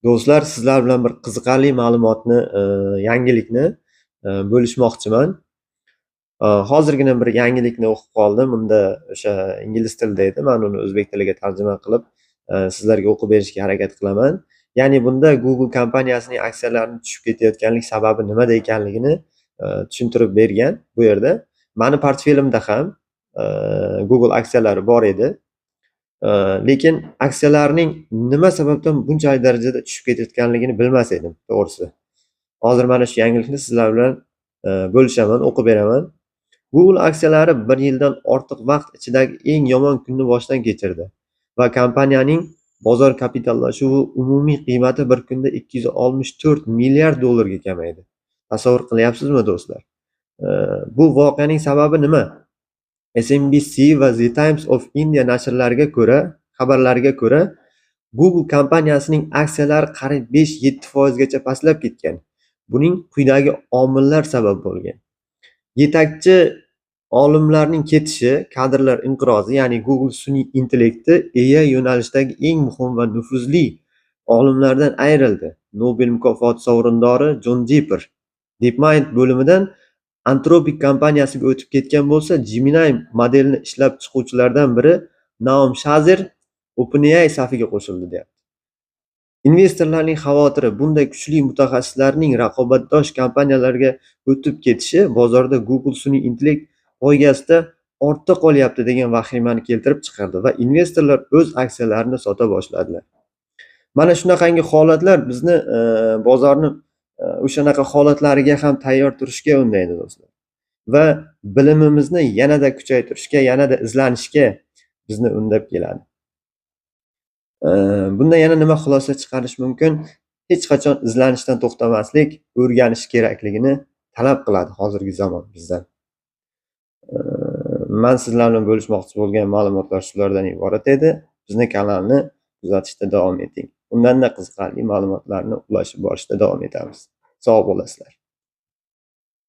Do'stlar, sizlar bilan bir qiziqarli ma'lumotni, yangilikni, bo'lishmoqchiman. Hozirgina bir yangilikni o'qib qoldim. Unda o'sha ingliz tilida edi. Men uni o'zbek tiliga tarjima qilib, sizlarga o'qib berishga harakat qilaman. Ya'ni bunda Google kompaniyasining aksiyalari tushib ketayotganlik sababi nimada ekanligini, tushuntirib bergan bu yerda. Mani portfelimda ham, Google aksiyalari bor edi. Lekin aksiyalarning nima sababdan bunchalik darajada tushib ketayotganligini bilmas edim, to'g'risi. Hozir mana shu yangilikni sizlar bilan bo'lishaman, o'qib beraman. Google aksiyalari 1 yildan ortiq vaqt ichidagi eng yomon kunni boshdan kechirdi va kompaniyaning bozor kapitallashuvi umumiy qiymati bir kunda 264 milliard dollarga kamaydi. Tasavvur qilyapsizmi do'stlar? Bu voqeaning sababi nima? SNBC va The Times of India xabarlariga ko'ra, Google kompaniyasining aksiyalari qariyb 5-7% gacha pastlab ketgan. Buning quyidagi omillar sabab bo'lgan. Yetakchi olimlarning ketishi, kadrlar inqirozi, ya'ni Google sun'iy intellekti AI yo'nalishidagi eng muhim va nufuzli olimlardan ayrildi. Nobel mukofoti sovrindori Jon Draper DeepMind bo'limidan Anthropic kompaniyasiga o'tib ketgan bo'lsa, Gemini modelini ishlab chiquvchilardan biri Naum Shazer OpenAI safiga qo'shildi, deyapti. Investorlarning xavotiri bunday kuchli mutaxassislarning raqobatdosh kompaniyalarga o'tib ketishi bozorda Google sun'iy intellekt poygasida ortda qolyapti degan vahimani keltirib chiqardi va investorlar o'z aksiyalarini sota boshladilar. Mana shunaqangi holatlar bizni bozorni o'shanaqa holatlariga ham tayyor turishga undaydi do'stlar. Va bilimimizni yanada kuchaytirishga, yanada izlanishga bizni undab keladi. Bunda yana nima xulosa chiqarish mumkin? Hech qachon izlanishdan to'xtamaslik, o'rganish kerakligini talab qiladi hozirgi zamon bizdan. Men sizlar bilan bo'lishmoqchi bo'lgan ma'lumotlar shulardan iborat edi. Bizni kanalni kuzatishda davom eting. Undan-da qiziqarli ma'lumotlarni ulashib borishda davom etamiz. Sog' bo'lasizlar.